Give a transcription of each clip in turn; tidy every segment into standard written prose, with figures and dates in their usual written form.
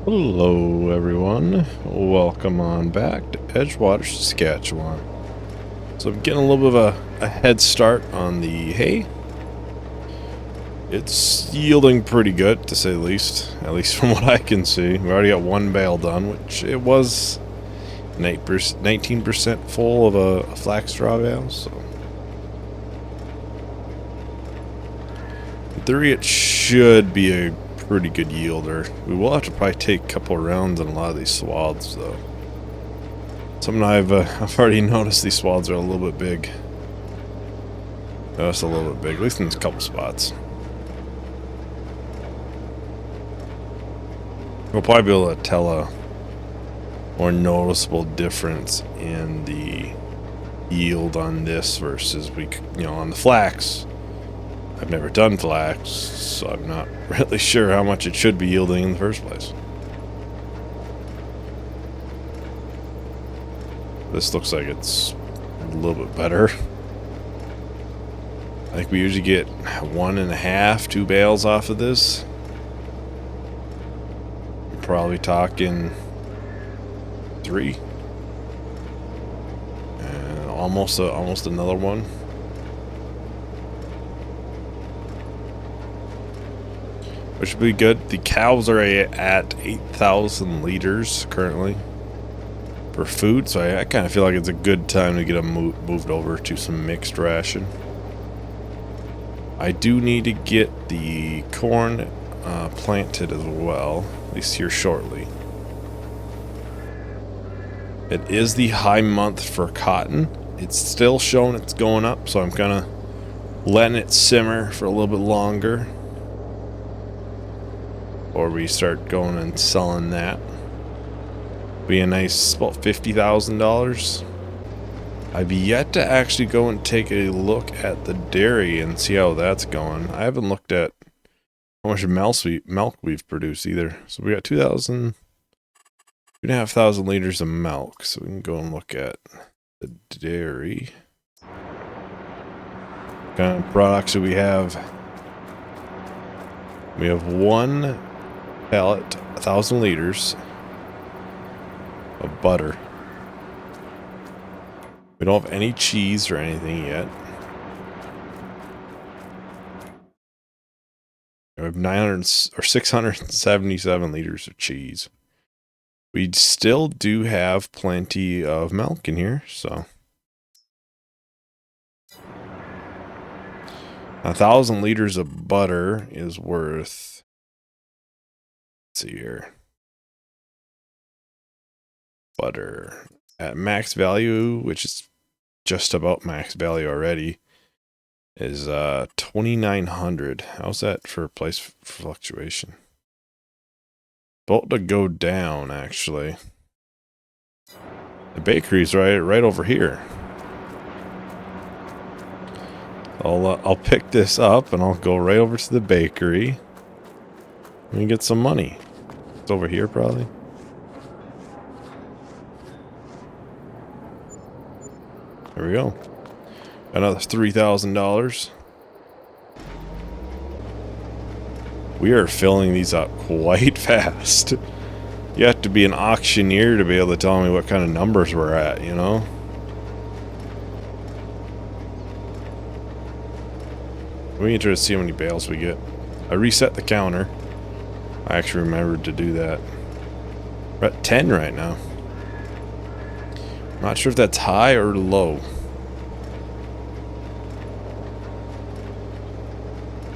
Hello everyone, welcome on back to Edgewater, Saskatchewan. So I'm getting a little bit of a head start on the hay. It's yielding pretty good, to say the least, at least from what I can see. We already got one bale done, which it was 19% full of a flax straw bale, so in theory it should be a pretty good yielder. We will have to probably take a couple rounds on a lot of these swaths, though. Something I've already noticed, these swaths are a little bit big. Just a little bit big, at least in a couple spots. We'll probably be able to tell a more noticeable difference in the yield on this versus on the flax. I've never done flax, so I'm not really sure how much it should be yielding in the first place. This looks like it's a little bit better. I think we usually get 1.5, 2 bales off of this. I'm probably talking 3. And almost another one. Which would be good. The cows are at 8,000 liters currently for food, so I kind of feel like it's a good time to get them moved over to some mixed ration. I do need to get the corn planted as well, at least here shortly. It is the high month for cotton. It's still showing it's going up, so I'm kind of letting it simmer for a little bit longer. Or we start going and selling that. Be a nice, about $50,000. I've yet to actually go and take a look at the dairy and see how that's going. I haven't looked at how much milk we've produced either. So we got 2,500 liters of milk. So we can go and look at the dairy. What kind of products do we have? We have one pallet, 1,000 liters of butter. We don't have any cheese or anything yet. We have 677 liters of cheese. We still do have plenty of milk in here, so 1,000 liters of butter is worth, let's see here. Butter at max value, which is just about max value already, is 2,900. How's that for price fluctuation? About to go down, actually. The bakery's right over here. I'll pick this up and I'll go right over to the bakery and get some money. It's over here, probably. There we go. Another $3,000. We are filling these up quite fast. You have to be an auctioneer to be able to tell me what kind of numbers we're at, you know? We're interested to see how many bales we get. I reset the counter. I actually remembered to do that. We're at 10 right now. Not sure if that's high or low.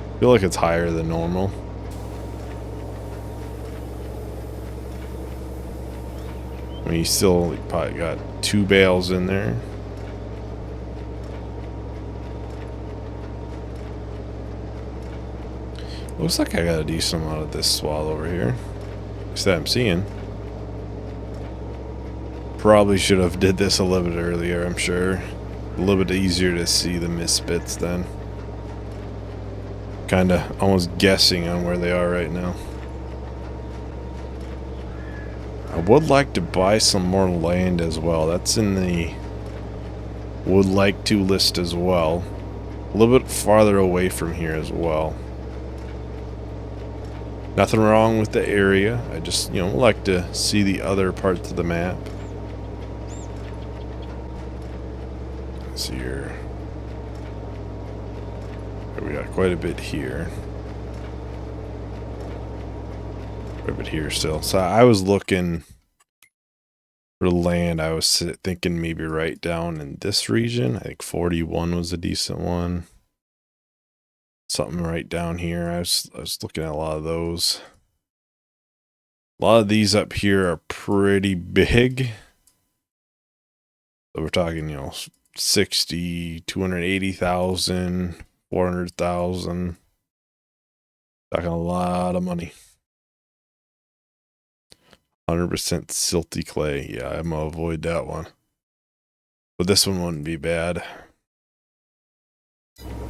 I feel like it's higher than normal. I mean, you still probably got 2 bales in there. Looks like I got a decent amount of this swath over here. At least that I'm seeing. Probably should have did this a little bit earlier, I'm sure. A little bit easier to see the misfits then. Kinda almost guessing on where they are right now. I would like to buy some more land as well. That's in the would like to list as well. A little bit farther away from here as well. Nothing wrong with the area. I just, like to see the other parts of the map. Let's see here. We got quite a bit here. Quite a bit here still. So I was looking for land. I was thinking maybe right down in this region. I think 41 was a decent one. Something right down here. I was looking at a lot of those. A lot of these up here are pretty big. So we're talking, 60, 280,000, 400,000. Talking a lot of money. 100% silty clay. Yeah, I'm gonna avoid that one. But this one wouldn't be bad.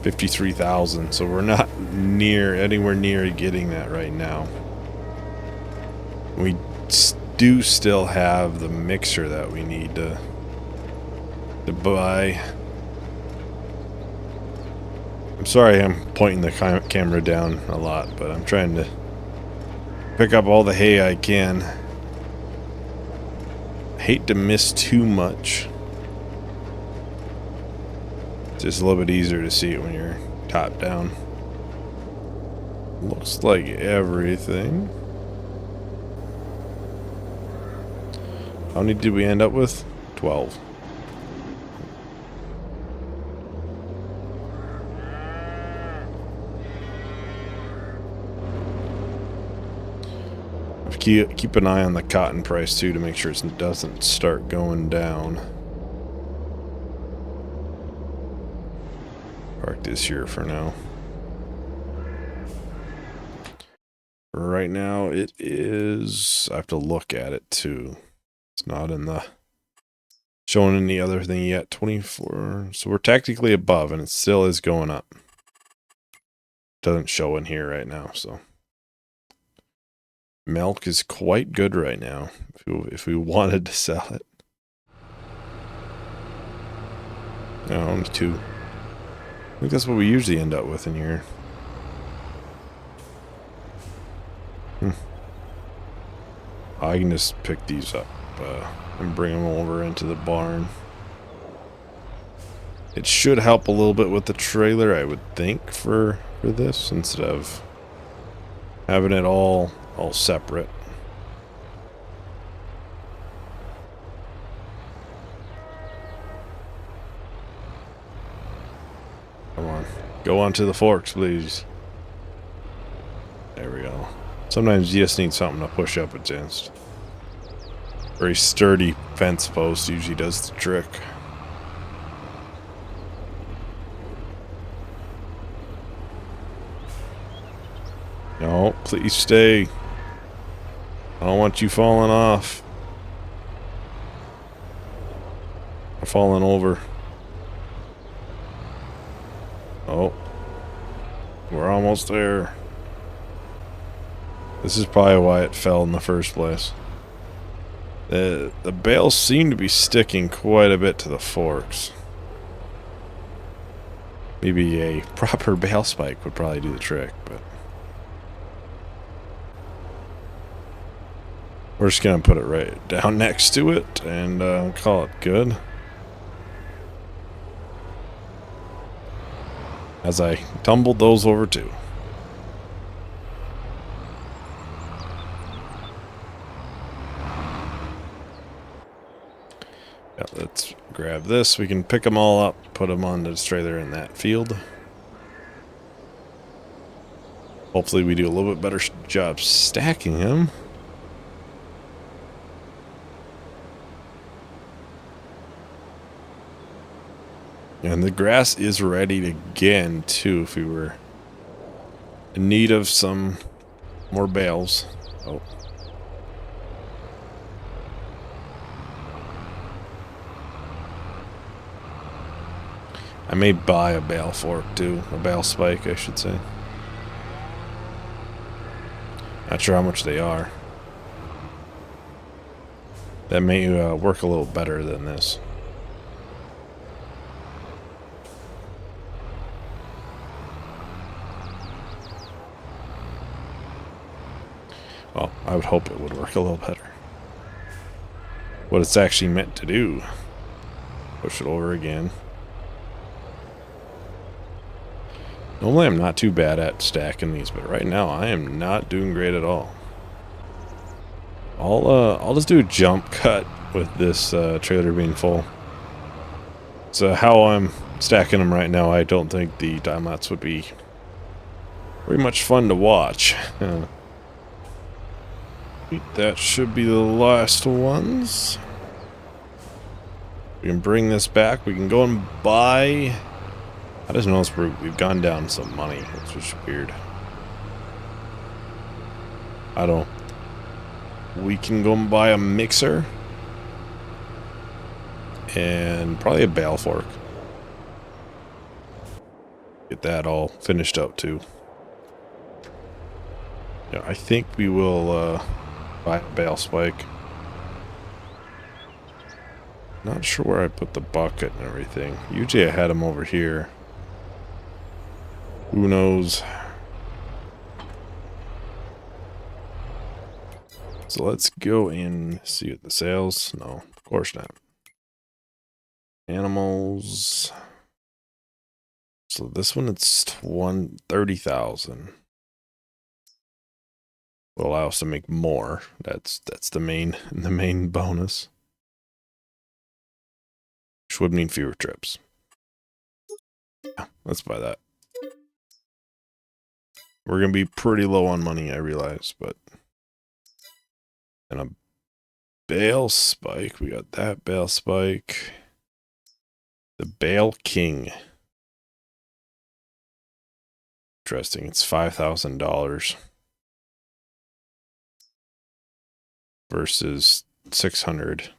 53,000. So we're not anywhere near getting that right now. We do still have the mixture that we need to buy. I'm sorry I'm pointing the camera down a lot, but I'm trying to pick up all the hay I can. Hate to miss too much. It's just a little bit easier to see it when you're top down. Looks like everything. How many did we end up with? 12. Keep an eye on the cotton price too to make sure it doesn't start going down. Park this here for now. Right now it is, I have to look at it too. It's not in the showing any other thing yet. 24. So we're technically above and it still is going up. Doesn't show in here right now, so. Milk is quite good right now, if we wanted to sell it. No, only 2. I think that's what we usually end up with in here. I can just pick these up and bring them over into the barn. It should help a little bit with the trailer, I would think, for this, instead of having it all separate. Come on. Go onto the forks, please. There we go. Sometimes you just need something to push up against. Very sturdy fence post usually does the trick. No, please stay. I don't want you falling off. Or falling over. Oh. We're almost there. This is probably why it fell in the first place. The bales seem to be sticking quite a bit to the forks. Maybe a proper bale spike would probably do the trick, but we're just gonna put it right down next to it and call it good. As I tumbled those over too. Yeah, let's grab this. We can pick them all up, put them on the trailer in that field. Hopefully we do a little bit better job stacking them. And the grass is ready again, too, if we were in need of some more bales. Oh. I may buy a bale fork, too. A bale spike, I should say. Not sure how much they are. That may work a little better than this. Well, I would hope it would work a little better. What it's actually meant to do. Push it over again. Normally I'm not too bad at stacking these, but right now I am not doing great at all. I'll just do a jump cut with this trailer being full. So how I'm stacking them right now, I don't think the time-lapse would be very much fun to watch. That should be the last ones. We can bring this back. We can go and buy... I just noticed we've gone down some money, which is weird. I don't... We can go and buy a mixer. And probably a bale fork. Get that all finished up too. Yeah, I think we will buy a bale spike. Not sure where I put the bucket and everything. Usually I had them over here. Who knows? So let's go and see what the sales. No, of course not. Animals. So this one, it's 30,000. Will allow us to make more. That's the main bonus. Which would mean fewer trips. Yeah, let's buy that. We're gonna be pretty low on money, I realize, but and a bale spike. We got that bale spike. The Bale King. Interesting. It's $5,000 versus 600.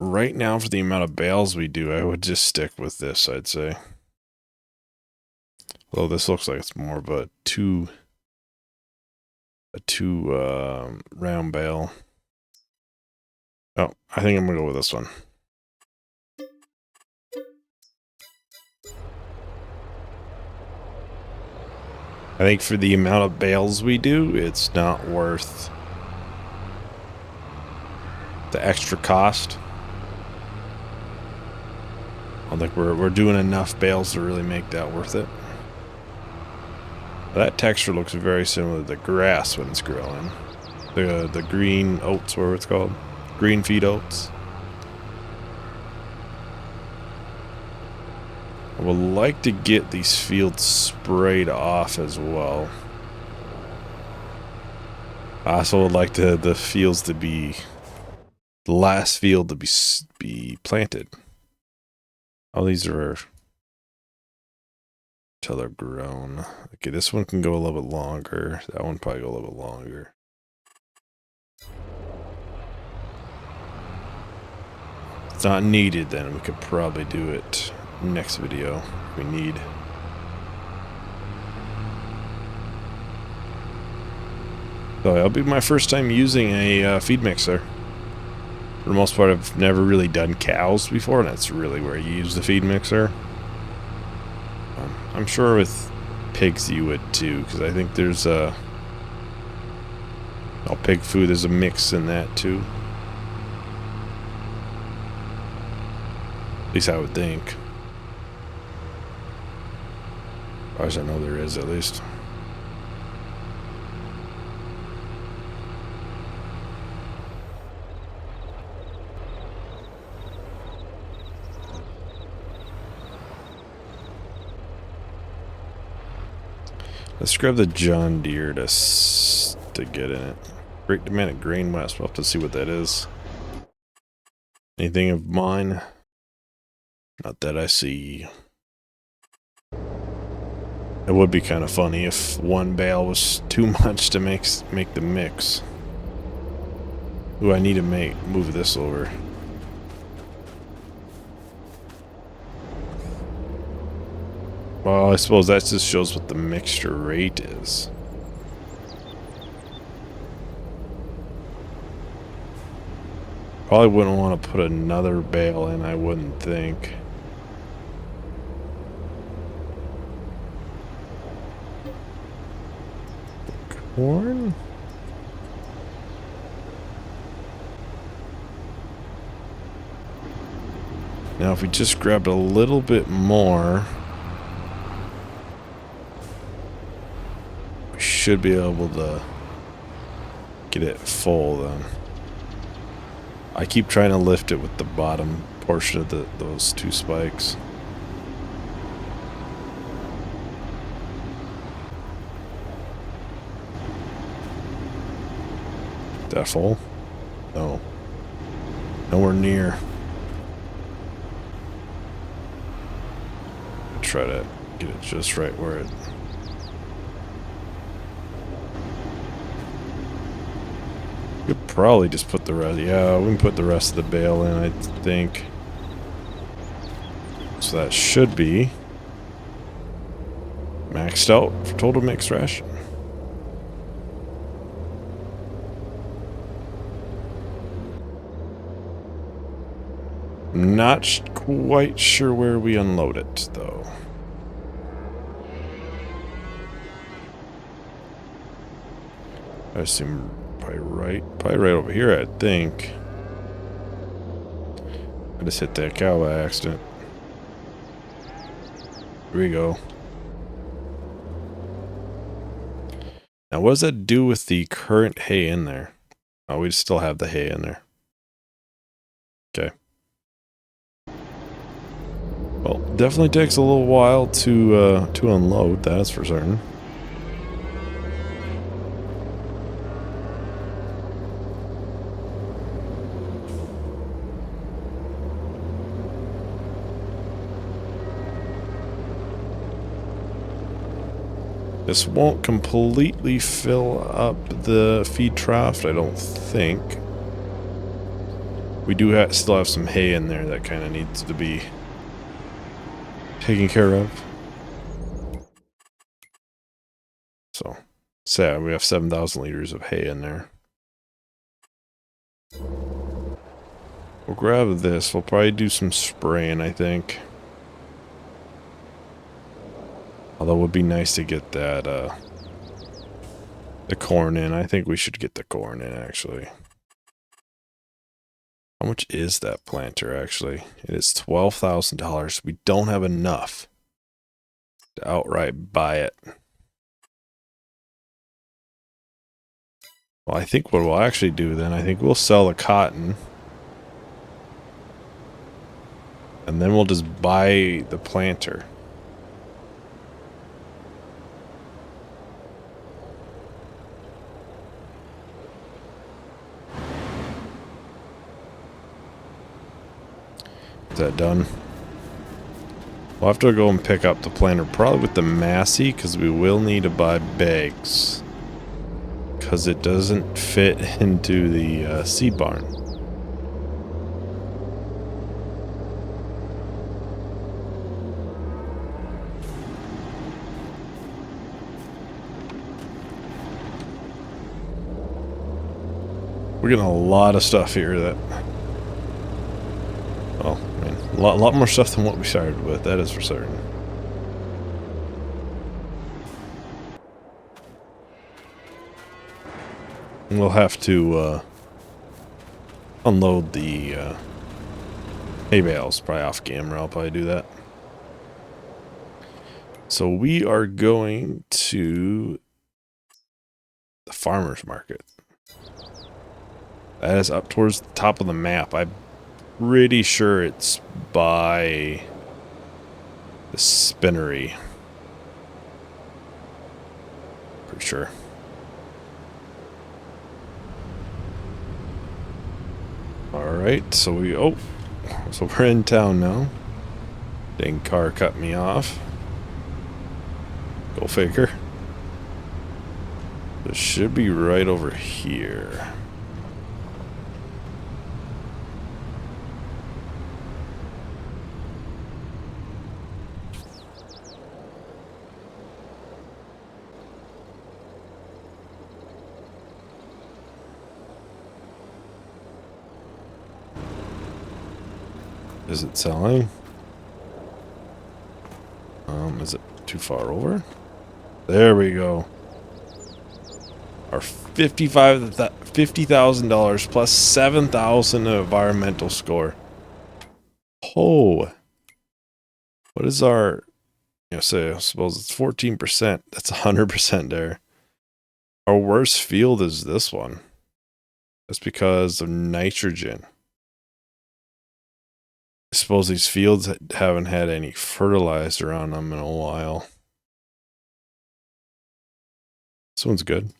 Right now, for the amount of bales we do, I would just stick with this, I'd say. Although this looks like it's more of a two round bale. Oh, I think I'm gonna go with this one. I think for the amount of bales we do, it's not worth the extra cost. I don't think we're doing enough bales to really make that worth it. That texture looks very similar to the grass when it's growing. The green oats, whatever it's called. Green feed oats. I would like to get these fields sprayed off as well. I also would like the fields to be... The last field to be planted. Oh, these are... Till they're grown. Okay, this one can go a little bit longer. That one probably go a little bit longer. If it's not needed, then we could probably do it next video if we need. So it'll be my first time using a feed mixer. For the most part, I've never really done cows before, and that's really where you use the feed mixer. I'm sure with pigs you would too, because I think there's a... Oh, pig food, there's a mix in that too. At least I would think. As far as I know there is, at least. Let's grab the John Deere to get in it. Great demand at Grain West. We'll have to see what that is. Anything of mine? Not that I see. It would be kind of funny if one bale was too much to make the mix. Ooh, I need to move this over. Well, I suppose that just shows what the mixture rate is. Probably wouldn't want to put another bale in, I wouldn't think. corn? Now, if we just grabbed a little bit more, we should be able to get it full then. I keep trying to lift it with the bottom portion of those two spikes. That full? No. Nowhere near. Try to get it just right where it... You could probably just put the rest... Yeah, we can put the rest of the bale in, I think. So that should be maxed out for total mixed ration. Not quite sure where we unload it, though. I assume probably right over here, I think. I just hit that cow by accident. Here we go. Now, what does that do with the current hay in there? Oh, we still have the hay in there. Okay. Well, definitely takes a little while to unload, that's for certain. This won't completely fill up the feed trough, I don't think. We do still have some hay in there that kind of needs to be taken care of. So, sad, we have 7,000 liters of hay in there. We'll grab this. We'll probably do some spraying, I think. Although it would be nice to get that, the corn in. I think we should get the corn in, actually. How much is that planter, actually? It is $12,000. We don't have enough to outright buy it. Well, I think what we'll actually do then, I think we'll sell the cotton. And then we'll just buy the planter. Is that done? We'll have to go and pick up the planter, probably with the Massey, because we will need to buy bags. Because it doesn't fit into the seed barn. We're getting a lot of stuff here that... Well, I mean, a lot more stuff than what we started with, that is for certain. And we'll have to unload the hay bales, probably off camera, I'll probably do that. So we are going to the farmer's market. That is up towards the top of the map. I'm pretty sure it's by the spinnery. Pretty sure. Alright, so we're in town now. Dang car cut me off. Go figure. This should be right over here. Is it selling? Is it too far over? There we go. our $50,000 plus 7,000 environmental score. Oh, what is our? Say I suppose it's 14%. That's 100% there. Our worst field is this one. That's because of nitrogen. I suppose these fields haven't had any fertilizer on them in a while. This one's good.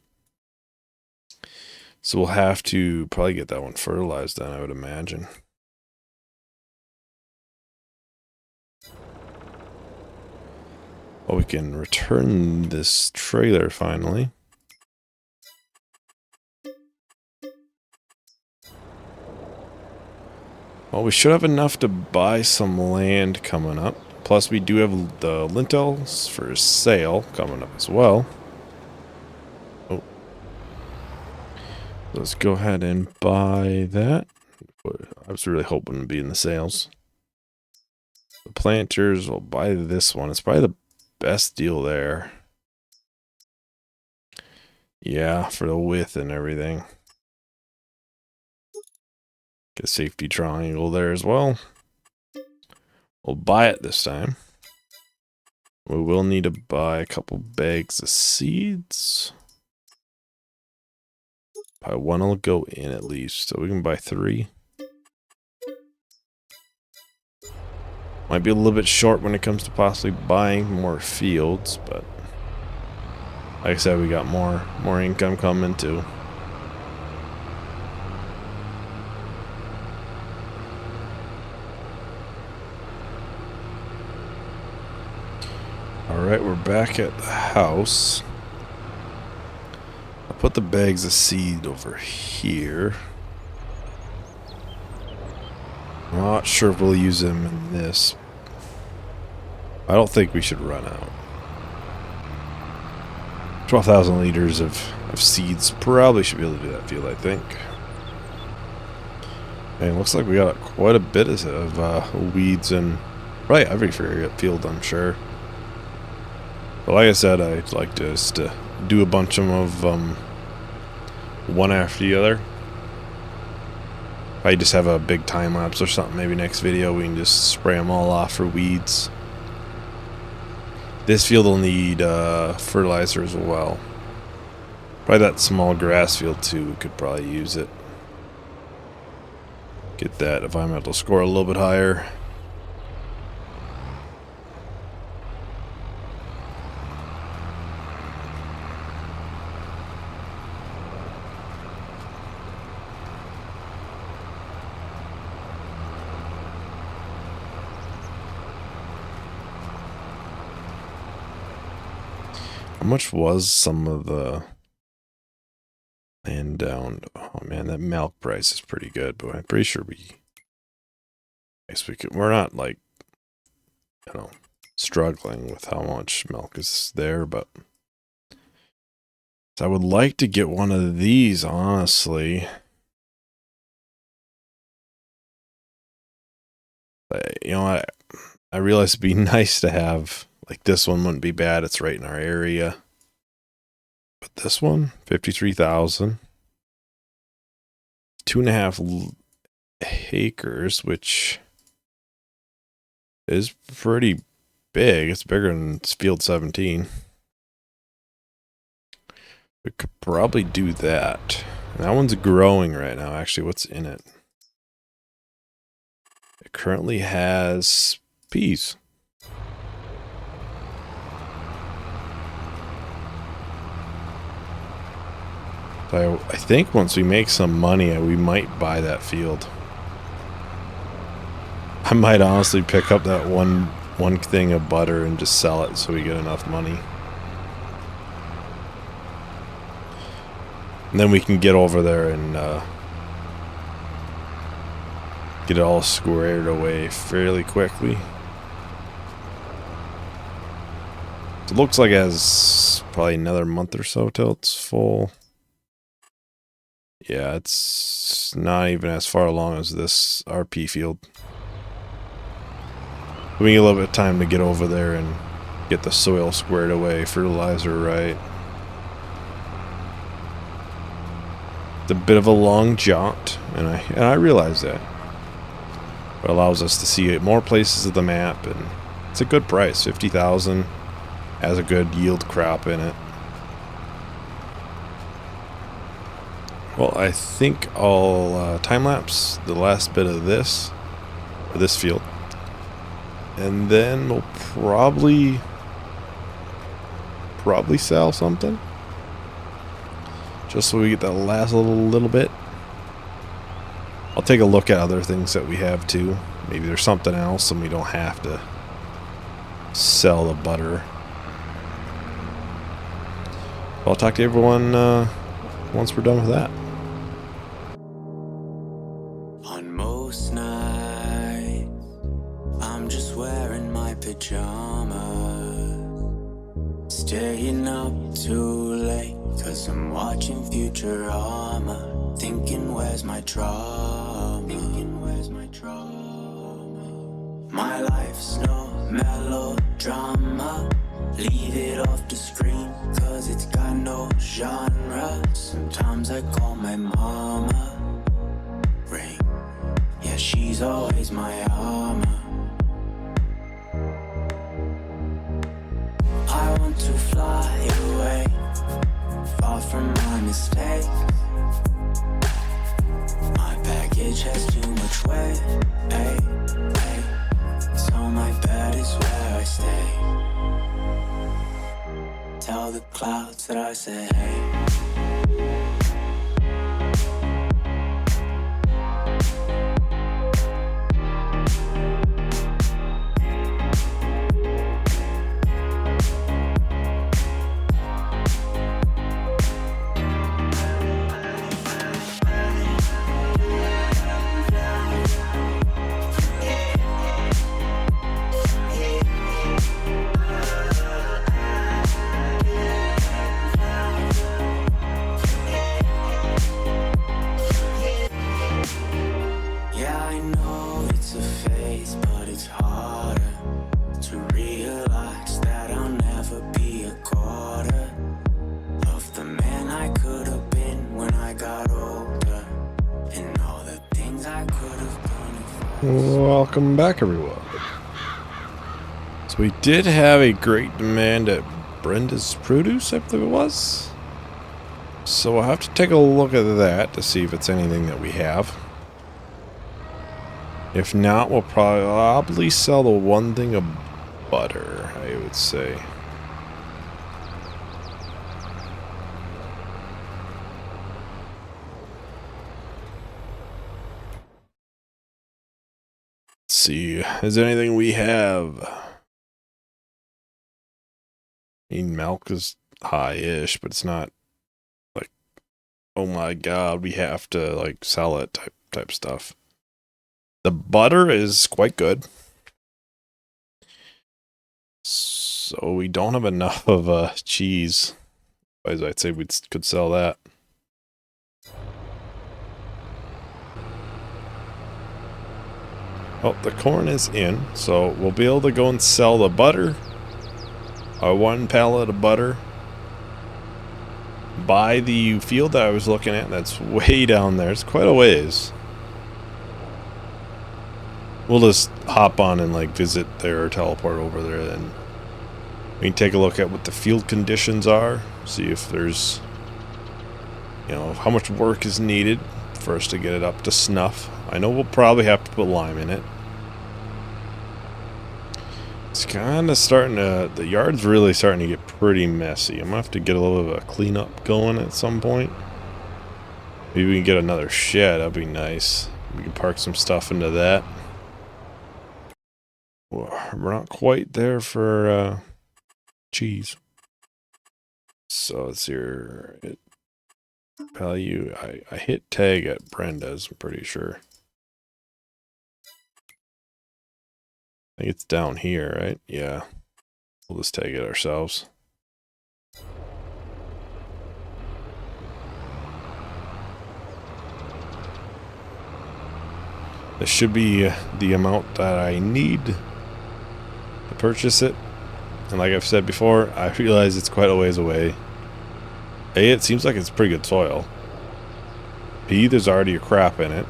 So we'll have to probably get that one fertilized then, I would imagine. Oh, we can return this trailer finally. Well, we should have enough to buy some land coming up. Plus, we do have the lintels for sale coming up as well. Oh. Let's go ahead and buy that. I was really hoping to be in the sales. The planters, will buy this one. It's probably the best deal there. Yeah, for the width and everything. Get a safety triangle there as well. We'll buy it this time. We will need to buy a couple bags of seeds. Probably one will go in at least, so we can buy 3. Might be a little bit short when it comes to possibly buying more fields, but like I said, we got more income coming too. Alright, we're back at the house. I'll put the bags of seed over here. I'm not sure if we'll use them in this. I don't think we should run out. 12,000 liters of seeds. Probably should be able to do that field, I think. And looks like we got quite a bit of weeds and probably every field, I'm sure. But like I said, I'd like to just do a bunch of them one after the other. I just have a big time lapse or something. Maybe next video we can just spray them all off for weeds. This field will need fertilizer as well. Probably that small grass field too. We could probably use it. Get that environmental score a little bit higher. How much was some of the land down? Oh man, that milk price is pretty good, but I'm pretty sure I guess we're not like, struggling with how much milk is there, but I would like to get one of these, honestly. I realize it'd be nice to have. Like this one wouldn't be bad, it's right in our area. But this one, 53,000. 2.5 acres, which is pretty big. It's bigger than field 17. We could probably do that. And that one's growing right now. Actually, what's in it? It currently has peas. I think once we make some money, we might buy that field. I might honestly pick up that one thing of butter and just sell it so we get enough money. And then we can get over there and get it all squared away fairly quickly. It looks like it has probably another month or so till it's full. Yeah, it's not even as far along as this RP field. We need a little bit of time to get over there and get the soil squared away, fertilizer right. It's a bit of a long jaunt, and I realize that. It allows us to see more places of the map, and it's a good price. 50,000 has a good yield crop in it. Well, I think I'll time-lapse the last bit of this field. And then we'll probably sell something. Just so we get that last little bit. I'll take a look at other things that we have too. Maybe there's something else and we don't have to sell the butter. I'll talk to everyone once we're done with that. On most nights, I'm just wearing my pajamas, staying up too late, 'cause I'm watching Futurama, thinking where's my drama, my life's no melodrama, leave it off the screen, 'cause it's got no genre. Sometimes I call my mama, ring, yeah, she's always my armor. I want to fly away, far from my mistakes. My baggage has too much weight, hey, hey. So my bed is where I stay. Tell the clouds that I say hey. Welcome back, everyone. So we did have a great demand at Brenda's Produce, I believe it was. So I'll have to take a look at that to see if it's anything that we have. If not, we'll probably sell the one thing of butter, I would say. See, is there anything we have? I mean, milk is high-ish, but it's not like, oh my god, we have to like sell it type stuff. The butter is quite good, so we don't have enough of cheese. Otherwise, I'd say we could sell that. Oh, the corn is in, so we'll be able to go and sell the butter. Our one pallet of butter. Buy the field that I was looking at. That's way down there. It's quite a ways. We'll just hop on and like visit there or teleport over there. Then we can take a look at what the field conditions are. See if there's, you know, how much work is needed for us to get it up to snuff. I know we'll probably have to put lime in it. It's kind of starting to, the yard's really starting to get pretty messy. I'm going to have to get a little bit of a cleanup going at some point. Maybe we can get another shed, that'd be nice. We can park some stuff into that. We're not quite there for cheese. So it's your value. I hit tag at Brenda's, I'm pretty sure. I think it's down here, right? Yeah. We'll just tag it ourselves. This should be the amount that I need to purchase it. And like I've said before, I realize it's quite a ways away. It seems like it's pretty good soil. There's already a crap in it.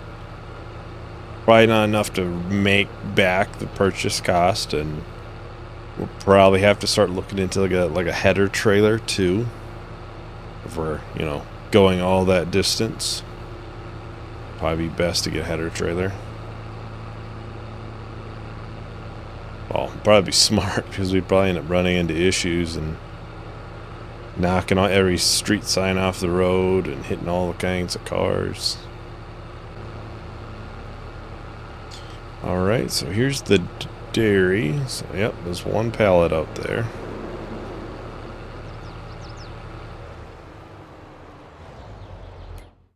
Probably not enough to make back the purchase cost, and we'll probably have to start looking into like a header trailer too. If we're, you know, going all that distance. Probably be best to get a header trailer. Well, probably be smart because we'd probably end up running into issues and knocking on every street sign off the road and hitting all the kinds of cars. Alright, so here's the dairy. So, yep, there's one pallet out there.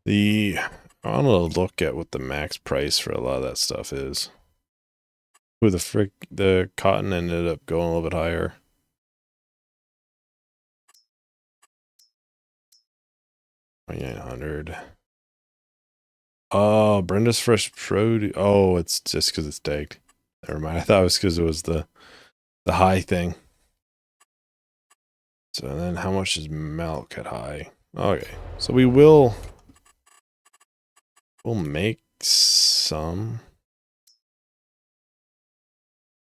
I want to look at what the max price for a lot of that stuff is. Ooh, the cotton ended up going a little bit higher. $2,900. Oh, Brenda's fresh produce. Oh, it's just because it's tagged. Never mind. I thought it was because it was the high thing. So then, how much is milk at high? Okay, so we'll make some.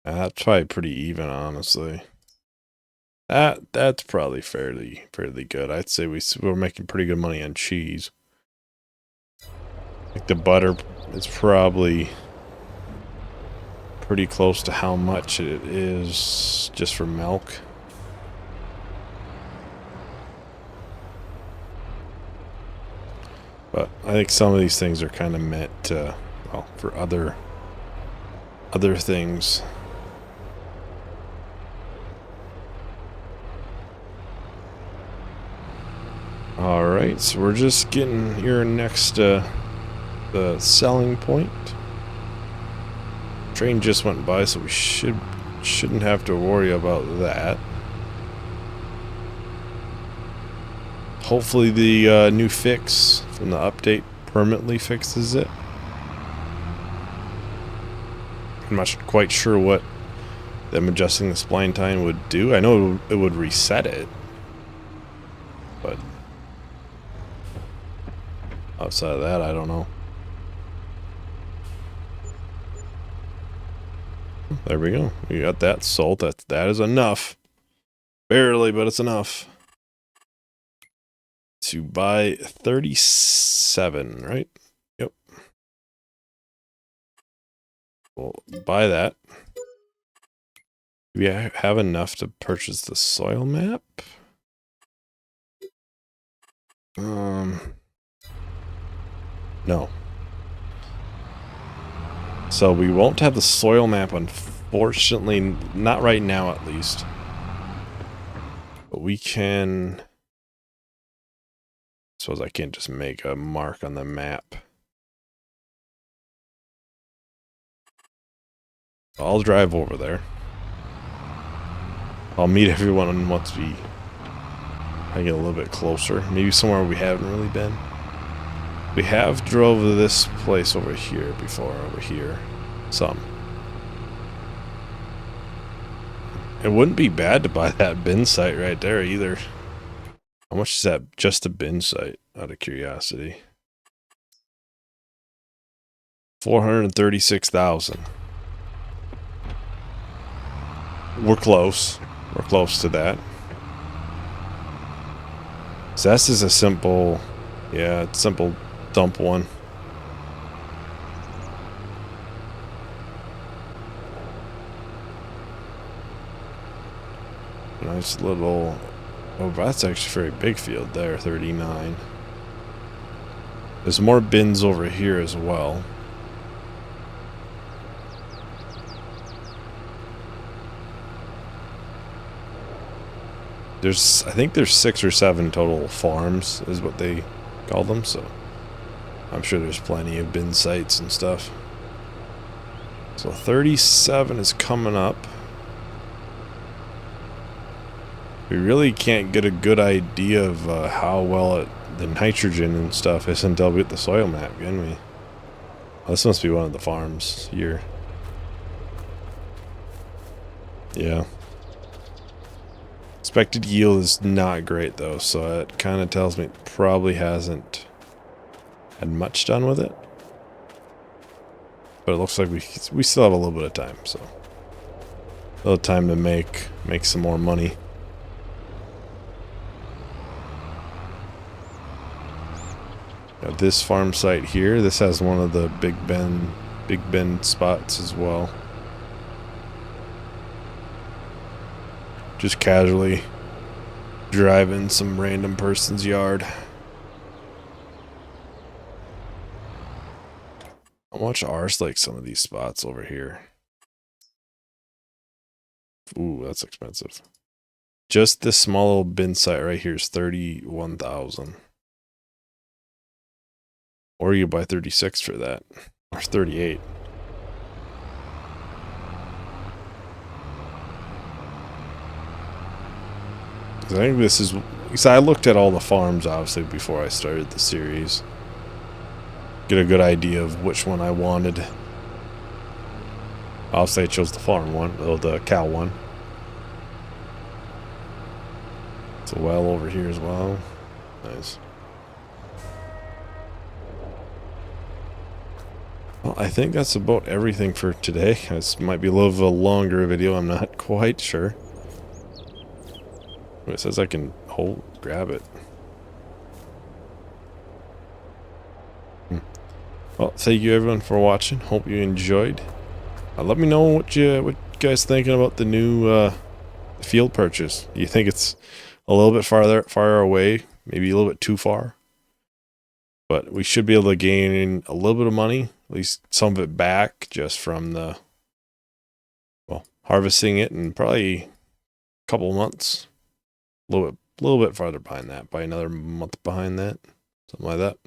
That's probably pretty even, honestly. That's probably fairly good. I'd say we're making pretty good money on cheese. Like the butter is probably pretty close to how much it is just for milk. But I think some of these things are kind of meant to, well, for other things. Alright, so we're just getting here next to the selling point. Train just went by, so we shouldn't have to worry about that. Hopefully the new fix from the update permanently fixes it. I'm not quite sure what them adjusting the spline time would do. I know it would reset it, but outside of that, I don't know. There we go. We got that sold. That is enough. Barely, but it's enough. To buy 37, right? Yep. We'll buy that. Do we have enough to purchase the soil map? No. So we won't have the soil map, unfortunately, not right now at least. But we can... I suppose I can't just make a mark on the map. I'll drive over there. I'll meet everyone once I get a little bit closer. Maybe somewhere we haven't really been. We have drove to this place over here before, over here. Some. It wouldn't be bad to buy that bin site right there either. How much is that, just a bin site, out of curiosity? 436,000. We're close. We're close to that. So this is a simple, yeah, it's simple dump one. Nice little, oh, that's actually a very big field there, 39. There's more bins over here as well. I think there's 6 or 7 total farms, is what they call them, so I'm sure there's plenty of bin sites and stuff. So 37 is coming up. We really can't get a good idea of how well the nitrogen and stuff is until we get the soil map, can we? Oh, this must be one of the farms here. Yeah. Expected yield is not great though, so it kind of tells me it probably hasn't had much done with it. But it looks like we still have a little bit of time, so a little time to make some more money. Now this farm site here, this has one of the Big Bend spots as well. Just casually driving some random person's yard. How much ours like some of these spots over here? Ooh, that's expensive. Just this small little bin site right here is 31,000. Or you buy 36 for that, or 38. I think this is, because I looked at all the farms obviously before I started the series. Get a good idea of which one I wanted. Obviously I chose the farm one, or the cow one. It's a well over here as well. Nice. Well, I think that's about everything for today. This might be a little bit of a longer video, I'm not quite sure. It says I can grab it. Well, thank you everyone for watching. Hope you enjoyed. Let me know what you guys thinking about the new field purchase. Do you think it's a little bit far away, maybe a little bit too far? But we should be able to gain a little bit of money, at least some of it back, just from the harvesting it in probably a couple of months. A little bit farther behind that, by another month behind that, something like that.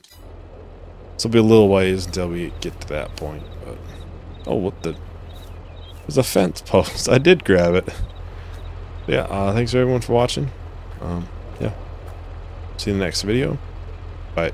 So it'll be a little ways until we get to that point. But oh, there's a fence post. I did grab it. Yeah, thanks everyone for watching. Yeah, see you in the next video. Bye.